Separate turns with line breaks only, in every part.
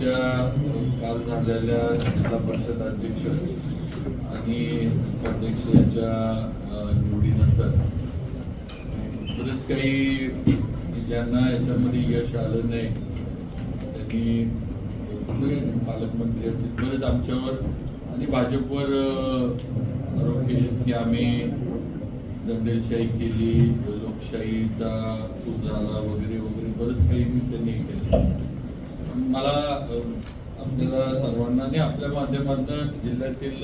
आमच्या काल झालेल्या जिल्हा परिषद अध्यक्ष आणि उपाध्यक्षाच्या निवडीनंतर बरेच काही ज्यांना याच्यामध्ये यश आलं नाही त्यांनी पालकमंत्री असतील बरेच आमच्यावर आणि भाजपवर आरोप केले की आम्ही दंडेलशाही केली, लोकशाहीचा खूप झाला वगैरे वगैरे बरंच काही त्यांनी केलं. मला आपल्याला सर्वांना आणि आपल्या माध्यमातून जिल्ह्यातील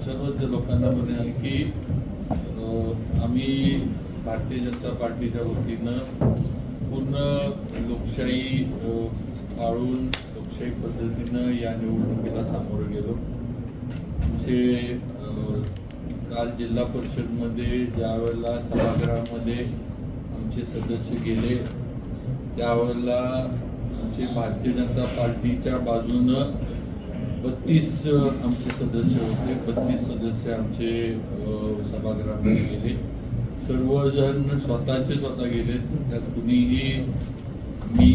सर्वच लोकांना म्हणाल की आम्ही भारतीय जनता पार्टीच्या वतीनं पूर्ण लोकशाही पाळून लोकशाही पद्धतीनं या निवडणुकीला सामोरं गेलो. आमचे काल जिल्हा परिषदमध्ये ज्या वेळेला सभागृहामध्ये आमचे सदस्य गेले त्यावेळेला आमचे भारतीय जनता पार्टीच्या बाजूनं 32 आमचे सदस्य होते. 32 सदस्य आमचे सभागृहामध्ये गेले. सर्वजण स्वतः गेले. त्यात कुणीही मी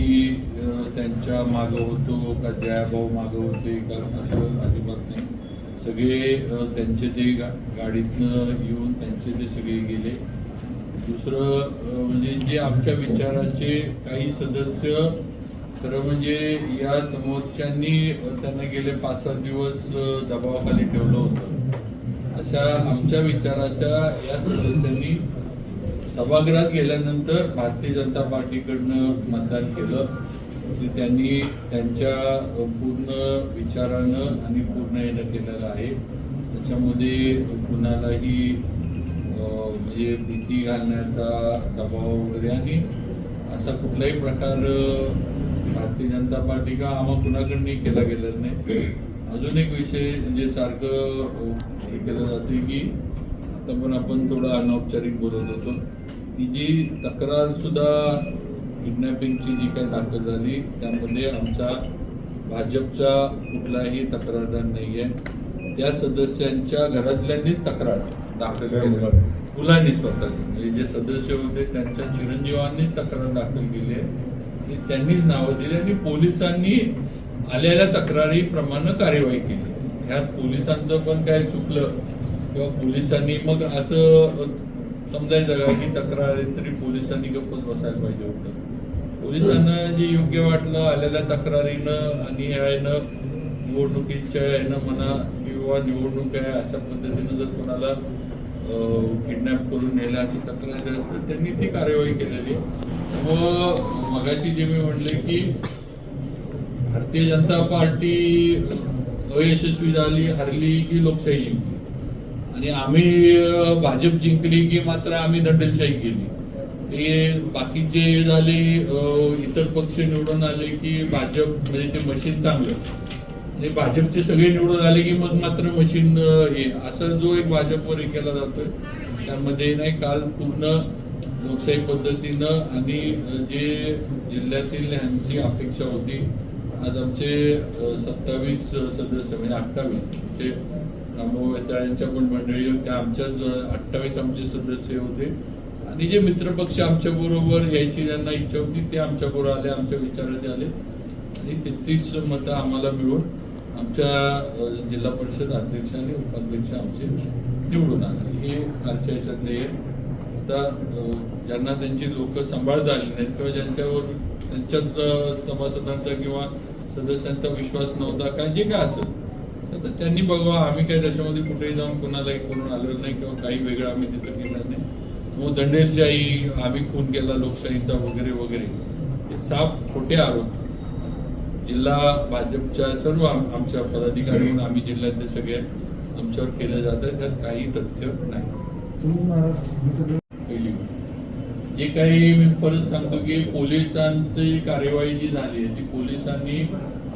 त्यांच्या मागं होतो का जयाभाऊ मागं होते का असं अजिबात नाही. सगळे त्यांचे ते गाडीतनं येऊन त्यांचे ते सगळे गेले. दुसरं म्हणजे जे आमच्या विचाराचे काही सदस्य खरं म्हणजे या समोरच्यांनी त्यांना गेले 5-7 दिवस दबावाखाली ठेवलं होतं. अशा आमच्या विचाराच्या या सदस्यांनी सभागृहात गेल्यानंतर भारतीय जनता पार्टीकडनं मतदान केलं. त्यांनी त्यांच्या पूर्ण विचारानं आणि पूर्ण येणं केलेलं आहे. त्याच्यामध्ये कुणालाही म्हणजे भीती घालण्याचा दबाव वगैरे आणि असा कुठलाही प्रकार भारतीय जनता पार्टी का आम्हा कुणाकडनंही केला गेलेला नाही. अजून एक विषय म्हणजे सारखं हे केलं जाते की आता पण आपण थोडं अनौपचारिक बोलत होतो की जी तक्रार सुद्धा किडनॅपिंगची जी काही दाखल झाली त्यामध्ये आमचा भाजपचा कुठलाही तक्रारदार नाही आहे. त्या सदस्यांच्या घरातल्यांनीच तक्रार दाखल केली मुलांनी स्वतः म्हणजे जे सदस्य होते त्यांच्या चिरंजीवांनीच तक्रार दाखल केली आहे आणि त्यांनीच नावं दिली आणि पोलिसांनी आलेल्या तक्रारीप्रमाणे कार्यवाही केली. ह्यात पोलिसांचं पण काय चुकलं किंवा पोलिसांनी मग असं समजायचं का की तक्रार आली तरी पोलिसांनी गप्पच बसायला पाहिजे होतं. पोलिसांना जे योग्य वाटलं आलेल्या तक्रारीनं आणि यानं निवडणुकीच्या यानं म्हणा किंवा निवडणूक आहे अशा पद्धतीनं जर कोणाला किडनॅप करून नेलं अशी तक्रार तर त्यांनी ती कार्यवाही केलेली. व मगाशी जे मी म्हणले की भारतीय जनता पार्टी अयशस्वी झाली, हरली की लोकशाही जिंकली आणि आम्ही भाजप जिंकली की मात्र आम्ही दंडेलशाही केली. हे बाकीचे झाले इतर पक्ष निवडून आले की भाजप म्हणजे ते मशीन चांगलं आणि भाजपचे सगळे निवडून आले की मग मात्र मशीन हे असं जो एक भाजपवर हे केला जातोय त्यामध्ये नाही. काल पूर्ण लोकशाही पद्धतीनं आणि जे जिल्ह्यातील ह्यांची अपेक्षा होती आज आमचे 27 सदस्य म्हणजे 28 ते यांच्या पण मंडळी त्या आमच्याच 28 आमचे सदस्य होते आणि जे मित्रपक्ष आमच्या बरोबर यायची ज्यांना इच्छा होती ते आमच्या बरोबर आले, आमच्या विचाराचे आले आणि 33 मतं आम्हाला मिळून आमच्या जिल्हा परिषद अध्यक्ष आणि उपाध्यक्ष आमचे निवडून आले. हे आजच्या याच्यातले आता ज्यांना त्यांची लोक सांभाळ झाली नाहीत किंवा ज्यांच्यावर त्यांच्याच सभासदांचा किंवा सदस्यांचा विश्वास नव्हता काय जे काय असेल तर त्यांनी बघा आम्ही काही त्याच्यामध्ये कुठेही जाऊन कोणालाही करून आलेलो नाही किंवा काही वेगळं आम्ही तिथं केलं नाही. मग दंडेलशाही आम्ही खून केला लोकशाहीचा वगैरे वगैरे हे साफ खोटे आरोप जिल्हा भाजपच्या सर्व आमच्या पदाधिकारी म्हणून आम्ही जिल्ह्यातले सगळे आमच्यावर केलं जातं. त्यात काही तथ्य नाही. पहिली गोष्ट जे काही मी परत सांगतो की पोलिसांची कार्यवाही जी झाली आहे ती पोलिसांनी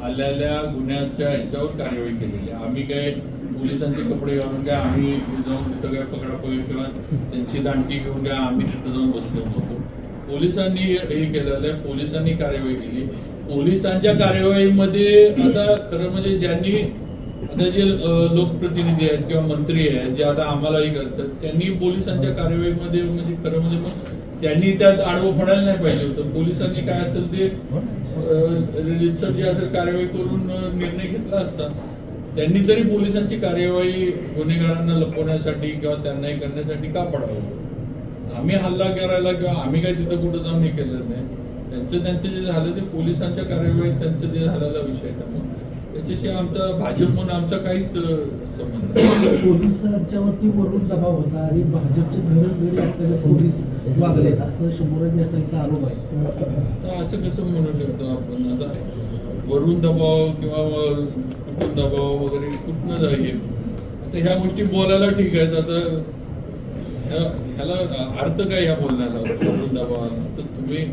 आलेल्या गुन्ह्याच्या ह्याच्यावर कार्यवाही केलेली आहे. आम्ही काय पोलिसांचे कपडे घालून काय आम्ही जाऊन तिथं काय पकडापकडी किंवा त्यांची दांडकी घेऊन काय आम्ही तिथं जाऊन बसलो नव्हतो. पोलिसांनी हे केलेलं आहे. पोलिसांनी कार्यवाही केली. पोलिसांच्या कार्यवाहीमध्ये आता खरं म्हणजे ज्यांनी आता जे लोकप्रतिनिधी आहेत किंवा मंत्री आहेत जे आता आम्हालाही करतात त्यांनी पोलिसांच्या कार्यवाहीमध्ये म्हणजे खरं म्हणजे मग त्यांनी त्यात आडवं पडायला नाही पाहिजे होतं. पोलिसांनी काय असेल ते रितसर जे असेल कार्यवाही करून निर्णय घेतला असता. त्यांनी तरी पोलिसांची कार्यवाही गुन्हेगारांना लपवण्यासाठी किंवा त्यांना हे करण्यासाठी का पडावं? आम्ही हल्ला करायला किंवा आम्ही काय तिथं कुठं जाऊन हे केलं नाही. त्यांचं जे झालं ते पोलिसांच्या कार्यवाहीत त्यांचं जे झालेला विषय त्यामुळे त्याच्याशी आमचा भाजप म्हणून आमचा काहीच संबंध नाही.
पोलिसांच्यावरती वरून दबाव होता आणि भाजपचे घरोघरी असलेले पोलीस वागलेत असं शंभरांनी असायचा आरोप आहे.
तर असं कसं म्हणू शकतो आपण? आता वरून दबाव किंवा कुठून दबाव वगैरे कुठनं जाईल? आता ह्या गोष्टी बोलायला ठीक आहेत. आता ह्याला अर्थ काय ह्या बोलण्याला वरून दबावाला? तर तुम्ही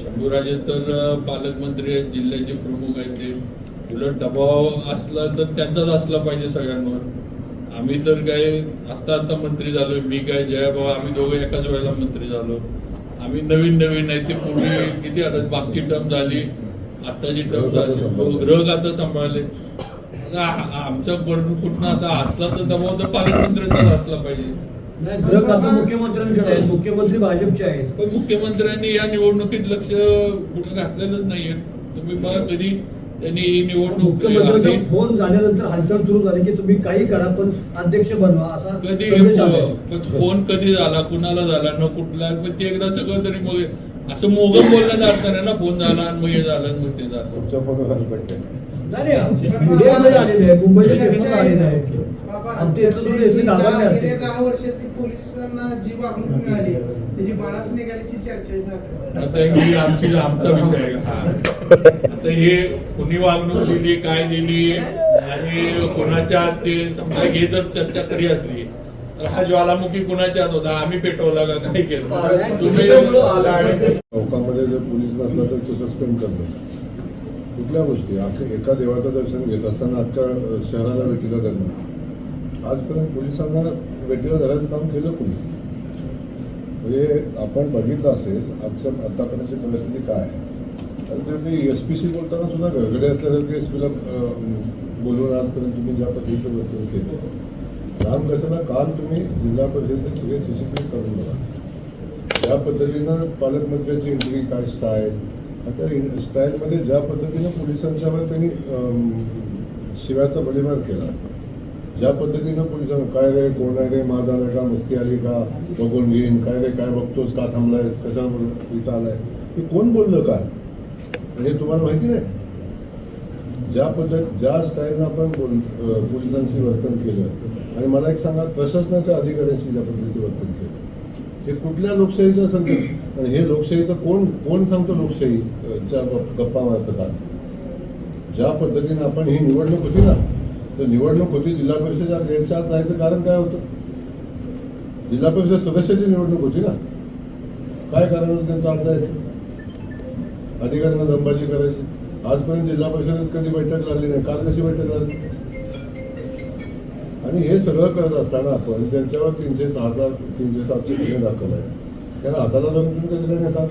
शंभूराजे तर पालकमंत्री आहेत, जिल्ह्याचे प्रमुख आहेत. ते उलट दबाव असला तर त्यांचाच असला पाहिजे सगळ्यांवर. आम्ही तर काय आता मंत्री झालोय. मी काय जयाभाऊ आम्ही दोघं एकाच वेळेला मंत्री झालो. आम्ही नवीन आहे. ते पूर्वी किती आता मागची टर्म झाली, आताची टर्म झाली, गृह खातं सांभाळले. आमच्या बरोबर कुठनं आता असला तर दबाव तर पालकमंत्र्यांचाच असला पाहिजे.
नाही, गृह खातं मुख्यमंत्र्यांकडे आहे, मुख्यमंत्री भाजपचे आहेत.
पण मुख्यमंत्र्यांनी या निवडणुकीत लक्ष कुठं घातलेलंच नाहीये. तुम्ही बघा कधी त्यांनी ही निवडणूक
मुख्यमंत्र्यांचा फोन झाल्यानंतर हालचाल सुरू झाली की तुम्ही काही करा पण अध्यक्ष बनवा असा
कधी
संदेश आला.
फोन कधी झाला, कुणाला झाला, न कुठला, पण ते एकदा सगळं तरी मग असं मोगम बोलण्यात अर्थ नाही ना. फोन झाला आणि मग हे झालं मग ते झालं.
मीडियामध्ये आलेले आहे, मुंबईच्या पेपरमध्ये आलेले आहे. आणि ते इथं सुद्धा इथली गावातले आहेत.
गेल्या 10 वर्षात पोलिसांना जी वागणूक मिळाली त्याची बाळास निघाल्याची चर्चा आहे सर.
आता ही आमचा विषय आहे. हा आता हे कुणी वागणूक दिली, काय दिली आणि कोणाच्या हात ते समजा हे जर चर्चा खरी असली तर हा ज्वालामुखी कुणाच्या हात होता, आम्ही पेटवला का काय केलं? तुम्ही
चौकामध्ये जर पोलीस नसला तर तो सस्पेंड करणं कुठल्या गोष्टी एका देवाचं दर्शन घेत असताना अख्ख्या शहराला वेठीला करणं. आजपर्यंत पोलिसांना वेठीला धरायचं काम केलं कोणी? म्हणजे आपण बघितलं असेल आतापर्यंतची परिस्थिती काय आहे. तर ते SPC बोलताना सुद्धा घरगडे असल्यासारखे SPला बोलून आजपर्यंत तुम्ही ज्या पद्धतीचं वर्तन केलं. रामकसला काल तुम्ही जिल्हा परिषदेचे सगळे CCTV करून बघा. ज्या पद्धतीनं पालकमंत्र्यांची एंट्री काय स्टाईल, आता स्टाईलमध्ये ज्या पद्धतीनं पोलिसांच्यावर त्यांनी शिव्याचा बलिवार केला, ज्या पद्धतीनं पोलिसांना काय रे कोण आहे रे, माझा आलं का, मस्ती आली का, बघून घेईन, काय रे काय बघतोस, का थांबलायस, कशावर इथं आलाय, हे कोण बोललं काय हे तुम्हाला माहिती नाही. ज्या स्टाईलनं आपण पोलिसांशी वर्तन केलं आणि मला एक सांगा प्रशासनाच्या अधिकाऱ्यांशी ज्या पद्धतीचं वर्तन केलं हे कुठल्या लोकशाहीचं संकेत? आणि हे लोकशाहीचं कोण सांगतो लोकशाहीच्या गप्पा मारतं का? ज्या पद्धतीने आपण ही निवडणूक होती ना, तर निवडणूक होती जिल्हा परिषदेच्या गेटच्या आत जायचं कारण काय होतं? जिल्हा परिषद सदस्याची निवडणूक होती ना, काय कारण होतं त्यांचं आत जायचं? अधिकाऱ्यांना दमबाजी करायची. आजपर्यंत जिल्हा परिषदेत कधी बैठक लागली नाही, काल कशी बैठक लागली? आणि हे सगळं करत असताना आपण ज्यांच्यावर 306, 307चे गुन्हे दाखल आहेत त्यांना हाताला धरून तुम्ही कसं काय नेतात?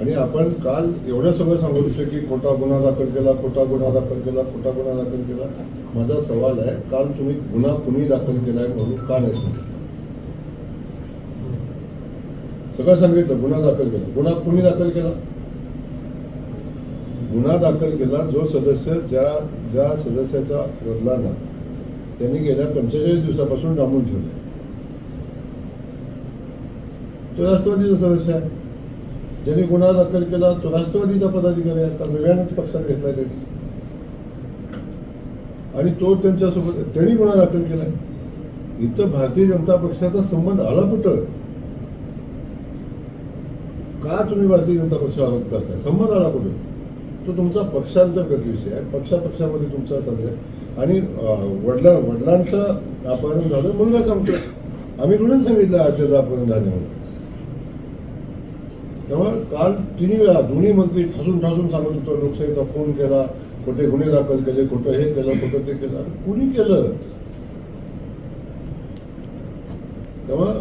आणि आपण काल एवढं सगळं सांगत होतो की खोटा गुन्हा दाखल केला, खोटा गुन्हा दाखल केला, खोटा गुन्हा दाखल केला. माझा सवाल आहे, काल तुम्ही गुन्हा कुणी दाखल केलाय म्हणून का नाही सांगितलं? सगळं सांगितलं, गुन्हा दाखल केला. गुन्हा कुणी दाखल केला? गुन्हा दाखल केला जो सदस्य ज्या सदस्याच्या वडिलांना त्यांनी गेल्या 45 दिवसापासून डांबून ठेवले, तो राष्ट्रवादीचा सदस्य आहे. ज्यांनी गुन्हा दाखल केला तो राष्ट्रवादीचा पदाधिकारी आहे, तर नव्यानेच पक्षात घेतलाय त्यांनी आणि तो त्यांच्यासोबत त्यांनी गुन्हा दाखल केलाय. इथं भारतीय जनता पक्षाचा संबंध आला कुठं? का तुम्ही भारतीय जनता पक्षावर आरोप करताय? संबंध आला कुठं? तो तुमचा पक्षांतर्गत विषय आहे, पक्षामध्ये तुमचा चाललाय. आणि वडिलांचं अपहरण झालं, मुलगा सांगतो आम्ही म्हणून सांगितलं त्याचं अपहरण झालं म्हणून. त्यामुळे काल 3 वेळा दोन्ही मंत्री ठासून सांगत होतो लोकशाहीचा फोन केला, खोटे गुन्हे दाखल केले, खोटं हे केलं, खोटं ते केलं. कुणी केलं? तेव्हा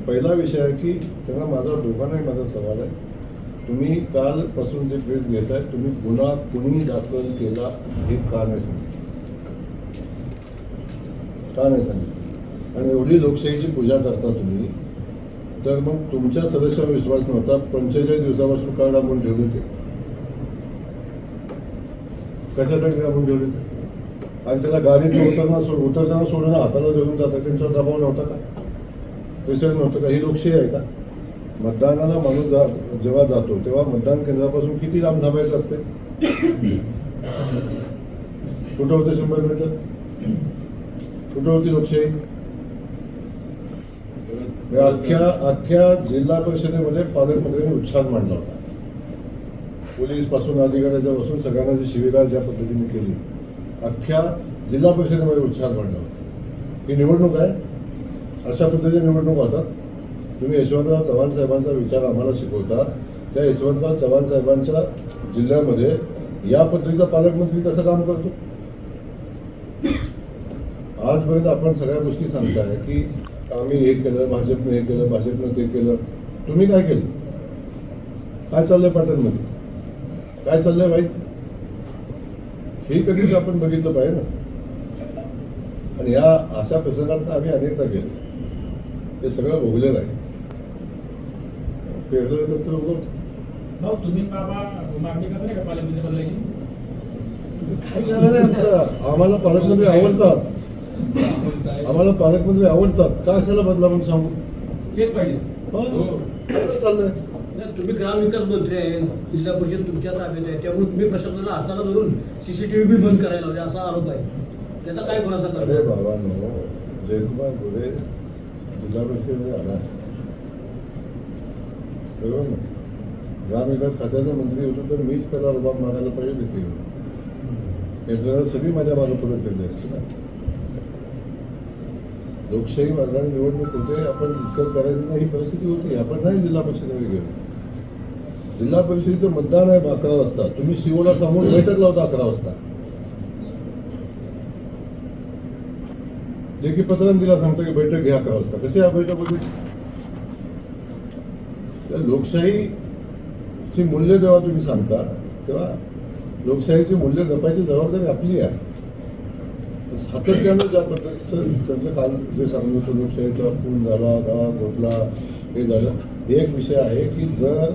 पहिला विषय आहे की त्यांना दोघांनाही माझा सवाल आहे, तुम्ही कालपासून जे प्रेस घेताय तुम्ही गुन्हा कुणी दाखल केला हे का नाही सांगितलं? आणि एवढी लोकशाहीची पूजा करता तुम्ही, तर मग तुमच्या सदस्यांवर विश्वास नव्हता. 45 दिवसापासून का डांबून ठेवले होते? कशासाठी डांबून ठेवले होते? आणि त्याला गाडीत उतरताना सोडून हाताला धरून जातात, त्यांच्यावर दबाव नव्हता का? प्रेशर नव्हतं का? ही लोकशाही आहे का? मतदानाला माणूस जेव्हा जातो तेव्हा मतदान केंद्रापासून किती लांब थांबायचं असते? कुठं होतं 100 मीटर? कुठं होती लोकशाही? अख्ख्या जिल्हा परिषदेमध्ये पालकमंत्र्यांनी उच्छाद मांडला होता. पोलीस पासून अधिकाऱ्याच्या पासून सगळ्यांना जी शिवीगाळ ज्या पद्धतीने केली, अख्ख्या जिल्हा परिषदेमध्ये उच्छाद मांडला होता. ही निवडणूक आहे? अशा पद्धतीने निवडणूक होतात? तुम्ही यशवंतराव चव्हाण साहेबांचा विचार आम्हाला शिकवता. त्या यशवंतराव चव्हाण साहेबांच्या जिल्ह्यामध्ये या पद्धतीचा पालकमंत्री कसं काम करतो? आजपर्यंत आपण सगळ्या गोष्टी सांगताय की आम्ही हे केलं, भाजपने हे केलं, भाजपनं ते केलं. तुम्ही काय केलं? काय चाललंय पाटणमध्ये? काय चाललंय वाईट? हे कधीच आपण बघितलं पाहिजे ना. आणि या अशा प्रसंगात आम्ही अनेकदा गेलो, हे सगळं भोगलेलं आहे. पेरलं तर उगवतं.
भाऊ तुम्ही बाबा मागणी करता नाही का पालकमंत्री बदलायची?
काही झालं नाही आमचं. आम्हाला पालकमंत्री आवडतात, आम्हाला पालकमंत्री आवडतात. का अशाला बदला म्हणून सांगू?
तेच पाहिजे.
हो, काय चाललंय?
नाही, तुम्ही ग्रामविकास मंत्री आहे, जिल्हा परिषद तुमच्या ताब्यात आहे, त्यामुळे तुम्ही प्रशासनाला हाताला धरून CCTV बी बंद करायला लावले असा आरोप आहे. त्याचा काय खुलासा
अरे
करतो?
बाबांनो, जयकुमार गोरे जिल्हा परिषदेमध्ये आला, बरोबर ना? ग्रामविकास खात्याचा मंत्री होतो तर मीच पहिला रुबाब मारायला पाहिजे तिथे. हे जर सगळी माझ्या मागे परत केली असते ना. लोकशाही मार्गाने निवडणूक होते, आपण विसर करायची नाही ही परिस्थिती होती. आपण नाही जिल्हा परिषदेमध्ये गेलो. जिल्हा परिषदेचं मतदान आहे 11 वाजता. तुम्ही शिवला सांगून बैठक लावता 11 वाजता. लेखी पत्रकाने दिला सांगतो की बैठक घ्या 11 वाजता. कशी आहे बैठक होती? लोकशाहीची मूल्य जेव्हा तुम्ही सांगता तेव्हा लोकशाहीची मूल्य जपायची जबाबदारी आपली आहे. सातत्यानं ज्या पद्धतीचं त्यांचं काल जे सांगत होतं, लोकशाहीचा खून झाला, गाळा घोटला, हे झालं. एक विषय आहे की जर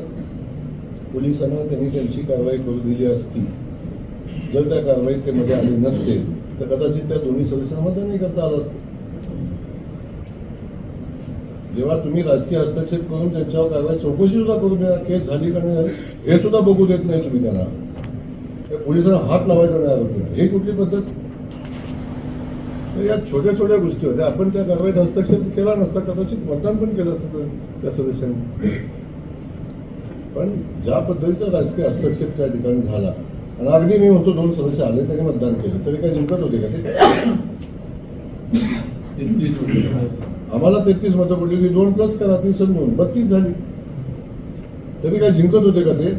पोलिसांना त्यांनी त्यांची कारवाई करू दिली असती, जर त्या कारवाईत ते मध्ये आले नसते तर कदाचित त्या दोन्ही सदस्यांना मतदानही करता आलं असतं. जेव्हा तुम्ही राजकीय हस्तक्षेप करून त्यांच्यावर कारवाई चौकशी सुद्धा करून द्या, केस झाली का नाही झाली हे सुद्धा बघू देत नाही तुम्ही त्यांना. त्या पोलिसांना हात लावायचा नाही आरोप. ही कुठली पद्धत? या छोट्या छोट्या गोष्टी होत्या. आपण त्या कारवाईत हस्तक्षेप केला नसता, कदाचित मतदान पण केलं असतं त्या सदस्यांनी. पण ज्या पद्धतीचा राजकीय हस्तक्षेप त्या ठिकाणी झाला, आणि अगदी मी म्हणतो 2 सदस्य आले त्यांनी मतदान केलं, तरी काय जिंकत होते का ते?
33 होते.
आम्हाला 33 मतं पडली की 2+ करा, 3 आणि 2 32 झाली. तरी काय जिंकत होते का ते?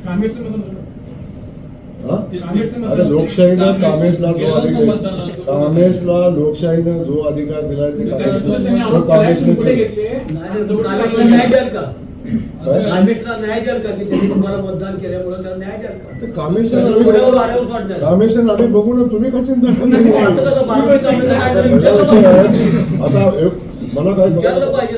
काँग्रेसचं मतदान झालं.
आता लोकशाहीनं कामेशला जो अधिकार, कामेशला लोकशाहीनं जो अधिकार दिलाय ते कामेशने
कुठे
केलं.
घेतले?
नाही, तुम्ही काँग्रेसला न्याय द्याल का? काँग्रेसला न्याय द्याल का की त्यांनी तुम्हाला मतदान केल्यामुळे त्याला न्याय द्याल का?
ते कामेशन आम्ही बघू ना, तुम्ही का चिंता
असं कसं बारावी काँग्रेसला काय झालं?
आता मला काय
विचारलं पाहिजे.